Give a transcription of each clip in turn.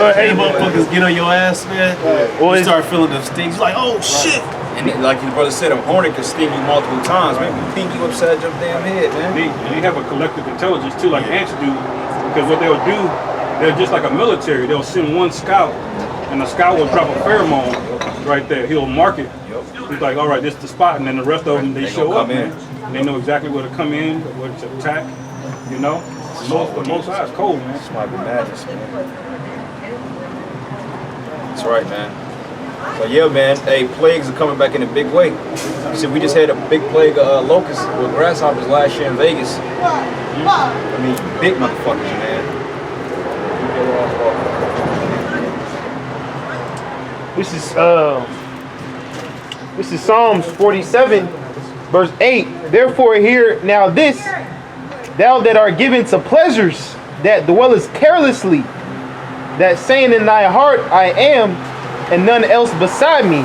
Hey, motherfuckers get on your ass, man. Or you start feeling the stings. You're like, oh shit. And then, like your brother said, a hornet can sting you multiple times, man. Ping you upside your damn head, man. They have a collective intelligence too, like ants do. Because what they'll do, they're just like a military. They'll send one scout, and the scout will drop a pheromone right there. He'll mark it. He's like, all right, this is the spot, and then the rest of them they show up, man. And they know exactly where to come in, where to attack. You know, most sides cold, man. This might be madness, man. That's right, man. So yeah, man. Hey, plagues are coming back in a big way. See, we just had a big plague of locusts with grasshoppers last year in Vegas. I mean, big motherfuckers, man. This is Psalms 47, verse 8. Therefore hear now this, thou that art given to pleasures, that dwellest carelessly, that saying in thy heart, I am, and none else beside me.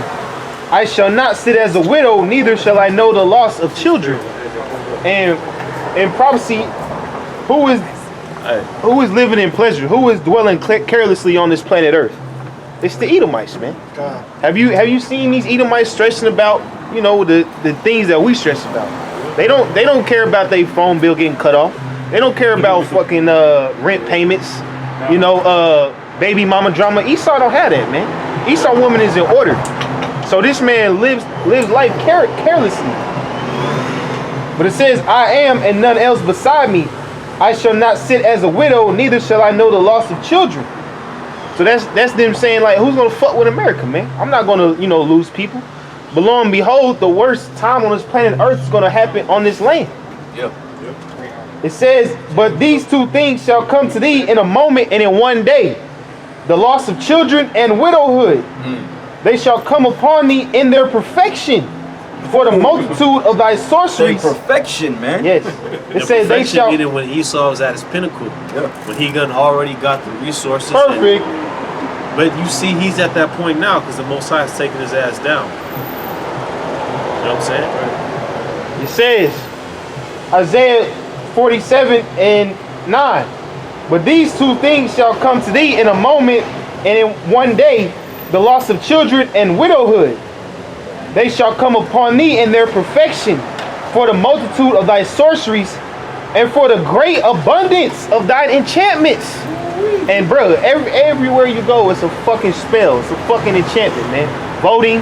I shall not sit as a widow, neither shall I know the loss of children. And in prophecy, who is living in pleasure? Who is dwelling carelessly on this planet Earth? It's the Edomites, man. Have you seen these Edomites stressing about, you know, the things that we stress about? They don't care about their phone bill getting cut off. They don't care about fucking rent payments. You know, baby mama drama. Esau don't have that, man. Esau woman is in order. So this man lives life carelessly. But it says, I am and none else beside me. I shall not sit as a widow, neither shall I know the loss of children. So that's them saying, like, who's gonna fuck with America, man? I'm not gonna, you know, lose people. But lo and behold, the worst time on this planet Earth is gonna happen on this land. Yep. It says, but these two things shall come to thee in a moment and in one day. The loss of children and widowhood. They shall come upon thee in their perfection. For the multitude of thy sorceries. Perfection, man. Yes. It says they shall. Meaning when Esau was at his pinnacle. Yeah. When he already got the resources. Perfect. But you see, he's at that point now because the Most High is taking his ass down. You know what I'm saying? It says, Isaiah 47 and 9. But these two things shall come to thee in a moment and in one day, the loss of children and widowhood. They shall come upon thee in their perfection, for the multitude of thy sorceries, and for the great abundance of thine enchantments. And bro, everywhere you go, it's a fucking spell. It's a fucking enchantment, man. Voting,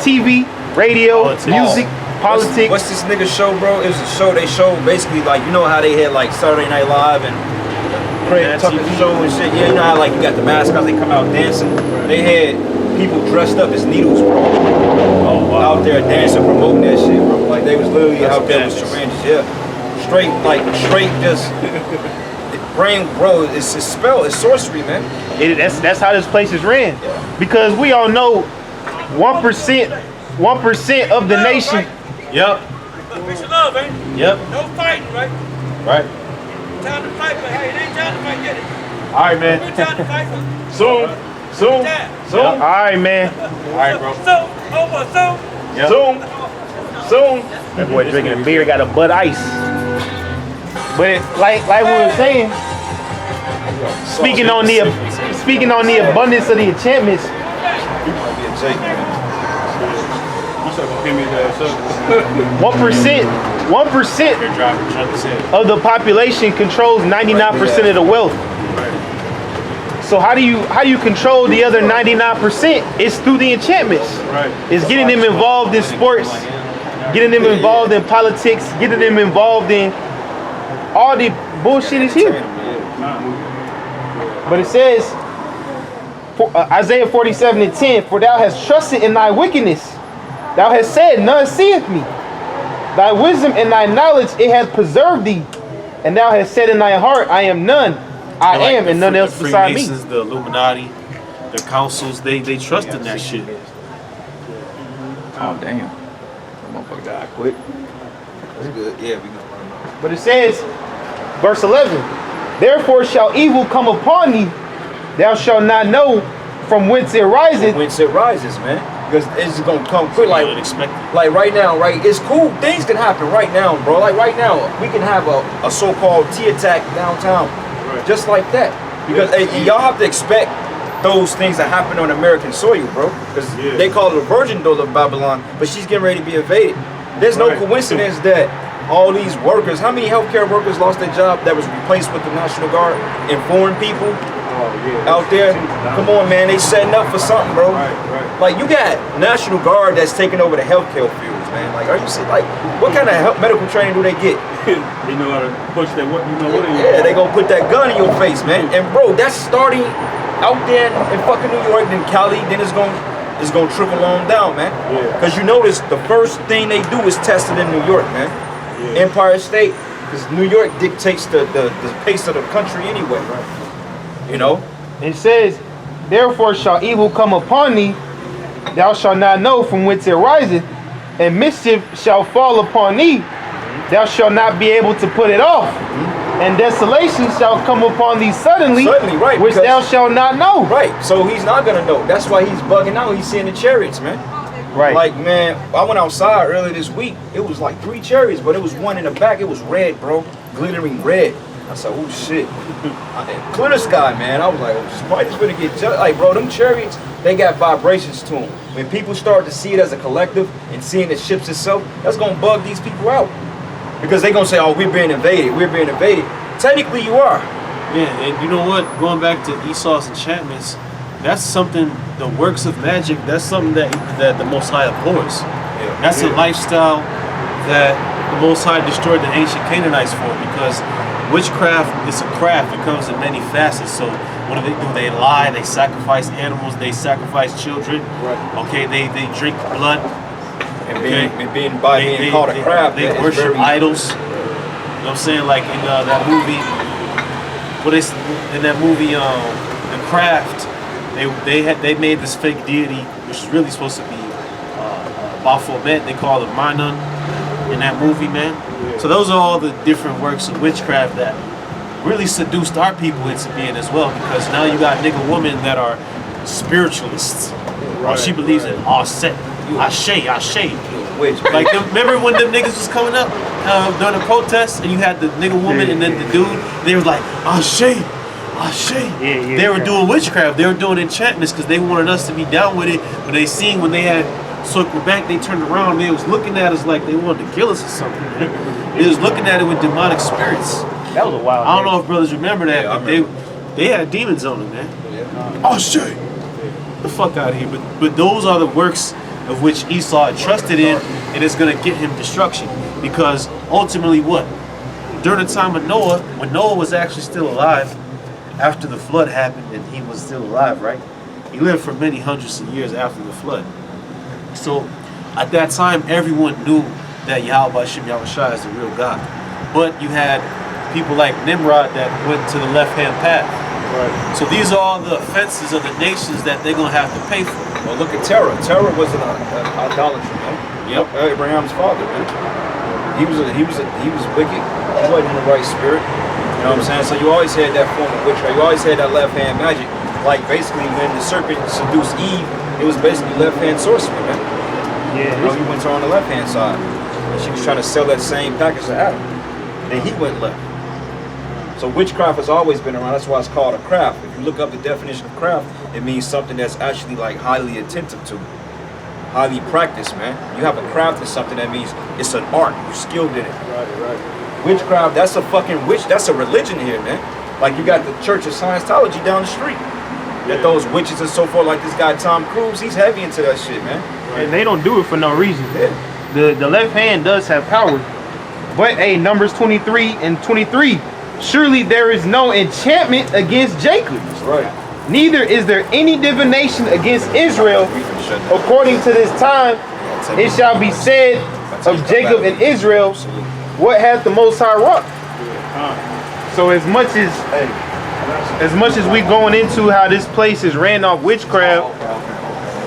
TV, radio, music, politics. What's this nigga show, bro? It was a show they showed basically like, you know how they had like Saturday Night Live and Craig Tucker show and shit. Yeah, you know how like you got the mascots, they come out dancing. They had people dressed up as needles, bro. Oh, wow. Out there dancing, promoting that shit, bro. Like they was literally out there with syringes, yeah. Straight just brain, bro. It's a spell, it's sorcery, man. That's how this place is ran. Yeah. Because we all know 1% of the nation. Yep. Peace and love, man. Yep. No fighting, right? Right. Time to fight, but hey, it ain't time to fight, get it. All right, man. It's time to fight. Soon. All right, man. All right, bro. Yep. Soon. That boy drinking a beer, got a Bud Ice. But like we were saying, speaking on the abundance of the enchantments. Might be a Jake, man. 1% of the population controls 99% of the wealth. So how do you control the other 99%? It's through the enchantments. Right. It's getting them involved in sports, getting them involved in politics, getting them involved in all the bullshit is here. But it says, Isaiah 47 and 10, for thou hast trusted in thy wickedness. Thou hast said, none seeth me. Thy wisdom and thy knowledge, it hath preserved thee. And thou hast said in thy heart, I am none. I am, and none else beside me. The Illuminati, the councils, they trust in that shit. Oh, damn. That motherfucker died quick. That's good. Yeah, we know. But it says, verse 11, therefore shall evil come upon thee. Thou shalt not know from whence it riseth. Whence it rises, man. Because it's gonna come quick. Like right now, right? It's cool. Things can happen right now, bro. Like right now, we can have a so-called T attack downtown. Right. Just like that. Because hey, y'all have to expect those things that happen on American soil, bro. Because they call it a virgin dole of Babylon, but she's getting ready to be invaded. There's no coincidence that all these workers, how many healthcare workers lost their job that was replaced with the National Guard and foreign people out there? Come on, man, they setting up for something, bro. Like you got National Guard that's taking over the healthcare fields, man. Like, are you see, like, what kind of medical training do they get? They know how to push that. What you know? What Yeah, they gonna put that gun in your face, man. And bro, that's starting out there in fucking New York, then Cali, then it's gonna trickle on down, man. Because you notice the first thing they do is test it in New York, man. Empire State, because New York dictates the pace of the country anyway, right? You know? It says, therefore shall evil come upon thee, thou shalt not know from whence it riseth, and mischief shall fall upon thee, thou shalt not be able to put it off. And desolation shall come upon thee suddenly, right, which thou shalt not know. Right, so he's not gonna know. That's why he's bugging out. He's seeing the chariots, man. Right. Like, man, I went outside earlier this week. It was like 3 chariots, but it was one in the back. It was red, bro, glittering red. I said, oh shit. Clear the sky, man. I was like, oh, somebody's gonna get just like, bro, them chariots, they got vibrations to them. When people start to see it as a collective and seeing the ships itself, that's gonna bug these people out. Because they gonna say, oh, we're being invaded, we're being invaded. Technically you are. Yeah, and you know what? Going back to Esau's enchantments, that's something, the works of magic, that's something that the Most High abhors. That's a lifestyle that the Most High destroyed the ancient Canaanites for, because witchcraft is a craft. It comes in many facets. So what do? They lie, they sacrifice animals, they sacrifice children. Okay, they drink blood. And being called a craft, they worship idols. You know what I'm saying? Like in that movie, The Craft, they made this fake deity, which is really supposed to be Baphomet. They call it Manan in that movie, man. So those are all the different works of witchcraft that really seduced our people into being as well, because now you got nigga women that are spiritualists. She believes in Ashe. Like, remember when them niggas was coming up during the protests, and you had the nigga woman and then the dude, they were like, Ashe. They were doing witchcraft, they were doing enchantments, because they wanted us to be down with it. When they had circled back, they turned around and they was looking at us like they wanted to kill us or something, man. They was looking at it with demonic spirits. That was a wild I don't know if brothers remember that, but they had demons on them, man. Ashe. The fuck out of here. But those are the works of which Esau trusted in, and it's going to get him destruction. Because ultimately what? During the time of Noah, when Noah was actually still alive, after the flood happened and he was still alive, right? He lived for many hundreds of years after the flood. So at that time, everyone knew that YAHAWASHI is the real God. But you had people like Nimrod that went to the left-hand path. So these are all the offenses of the nations that they're going to have to pay for. Well, look at Terah. Terah was an idolatry, man. Abraham's father, man. He was wicked. He wasn't in the right spirit. You know what I'm saying? So you always had that form of witchcraft. You always had that left-hand magic. Like basically when the serpent seduced Eve, it was basically left-hand sorcery, man. You know, he went to her on the left-hand side. And she was trying to sell that same package to Adam. Then he went left. So witchcraft has always been around. That's why it's called a craft. If you look up the definition of craft, it means something that's actually like highly attentive to, highly practiced, man. You have a craft of something, that means it's an art. You're skilled in it. Witchcraft, that's a fucking witch. That's a religion here, man. Like you got the Church of Scientology down the street. That those witches and so forth, like this guy Tom Cruise, he's heavy into that shit, man. And they don't do it for no reason. The left hand does have power. But hey, Numbers 23 and 23. Surely there is no enchantment against Jacob. That's right. Neither is there any divination against Israel. According to this time, it shall be said of Jacob and Israel, what hath the Most High wrought? So as much as we going into how this place is ran off witchcraft,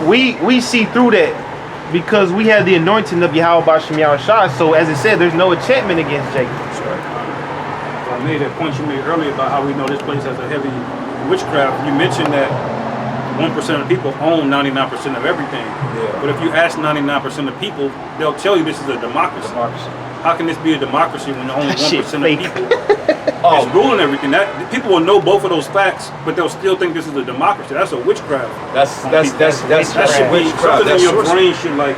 we see through that because we have the anointing of YAHAWASHI. So as it said, there's no enchantment against Jacob. That's right. I made that point you made earlier about how we know this place has a heavy witchcraft. You mentioned that 1% of people own 99% of everything. But if you ask 99% of people, they'll tell you this is a democracy. how can this be a democracy when only 1% of people Oh, is ruling everything? That people will know both of those facts, but they'll still think this is a democracy. That's a witchcraft. that should be Something in your brain should like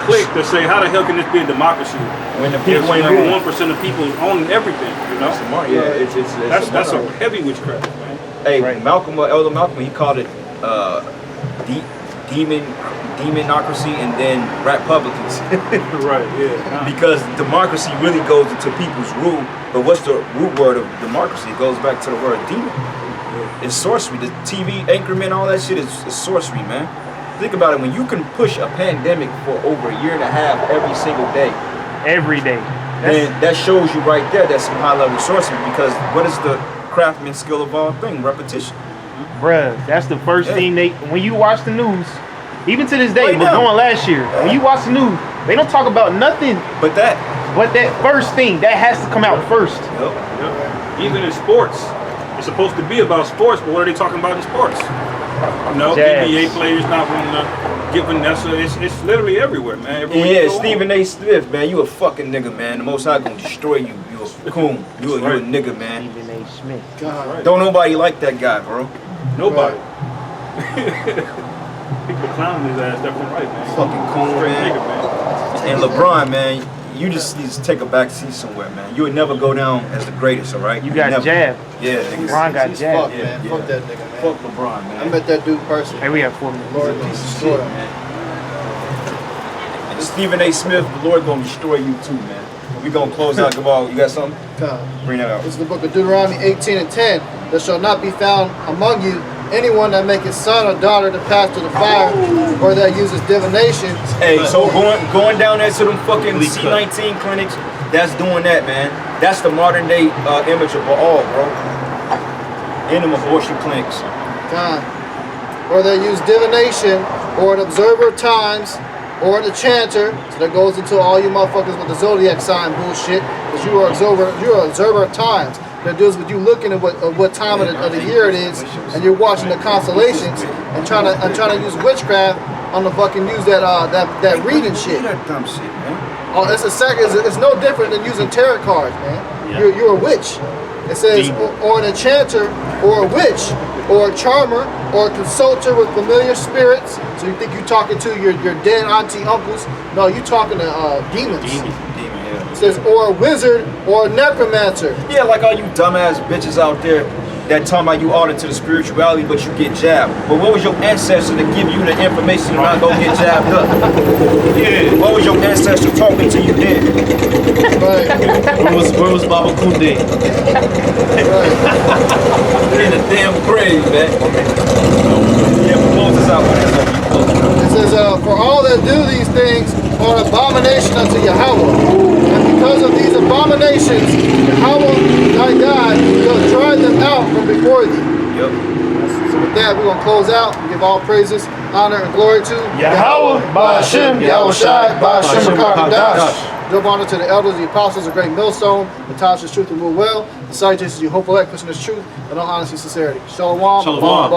click to say, how the hell can this be a democracy? when the If people ain't only ruling. 1% of people own everything, you know? Yeah, it's That's a heavy witchcraft, man. Hey, Right. Elder Malcolm, he called it demonocracy and then republicans. Right, yeah. Because democracy really goes into people's rule, but what's the root word of democracy? It goes back to the word demon. It's sorcery. The TV anchorman, all that shit is sorcery, man. Think about it. When you can push a pandemic for over a year and a half every single day, Every day. then that shows you right there that's some high-level sorcery. Because what is the craftsman skill of all things? Repetition. Bruh, that's the first thing when you watch the news, even to this day, Right but now. going last year, when you watch the news, they don't talk about nothing But that, but that first thing that has to come out first. Yep. Even in sports, it's supposed to be about sports, but what are they talking about in sports? You know, Jazz. NBA players not wanting to give Vanessa. It's literally everywhere, man. Everywhere you yeah, go. Stephen A. Smith, man, you a fucking nigga, man. The Most High gonna destroy you. You a coon. You a nigga, man. Stephen A. Smith. God. Don't nobody like that guy, bro. Nobody. People clowning his ass left and right, man. Fucking coon, Straight man. nigga, man. And LeBron, man, you just need to take a back seat somewhere, man. You would never go down as the greatest, all right? You got never. jab. Yeah, nigga. Ron got He's jab. fucked, man. Yeah. Fuck that nigga, man. Fuck LeBron, I man. met that dude personally. Hey, we have 4 minutes. Lord He's a gonna piece of destroy shit, him. man. And Stephen A. Smith, the Lord gonna destroy you too, man. We gonna close out. You got something? God. Bring that out. This is the book of Deuteronomy 18:10. There shall not be found among you anyone that maketh son or daughter to pass to the fire, or that uses divination. Hey, so going down there to them fucking C19 clinics, that's doing that, man. That's the modern day image of all, bro. In them abortion clinics. God. Or that use divination, or an observer of times, or an enchanter. So that goes into all you motherfuckers with the zodiac sign bullshit, because you're an observer of times. That deals with you looking at what time of the year it is, and you're watching the constellations and trying to use witchcraft on the fucking use that reading shit. That dumb shit, man. Oh, it's no different than using tarot cards, man. Yeah. You're a witch. It says, or an enchanter, or a witch, or a charmer, or a consulter with familiar spirits. So you think you're talking to your dead auntie, uncles? No, you're talking to demons. Demon, yeah. It says, or a wizard, or a necromancer. Yeah, like all you dumbass bitches out there that talking about you order to the spirituality, but you get jabbed. But what was your ancestor to give you the information to not go get jabbed up? Yeah. What was your ancestor talking to you then? Right, Where was Baba Kunde? right. In the damn grave, man. Yeah, but close this out with this. It says, for all that do these things are an abomination unto Yahawah. And because of these abominations, Yahawah, thy God, shall drive them out from before thee. Yep. So with that, we're going to close out and give all praises, honor, and glory to Yahawah, bahasham, Yahawashi, bahasham, bahasham. Give honor to the elders, the apostles, the great millstone, the Tasha's truth and rule well, the salutations you hope elect, Christian is truth, and all honesty and sincerity. Shalom. Shalom.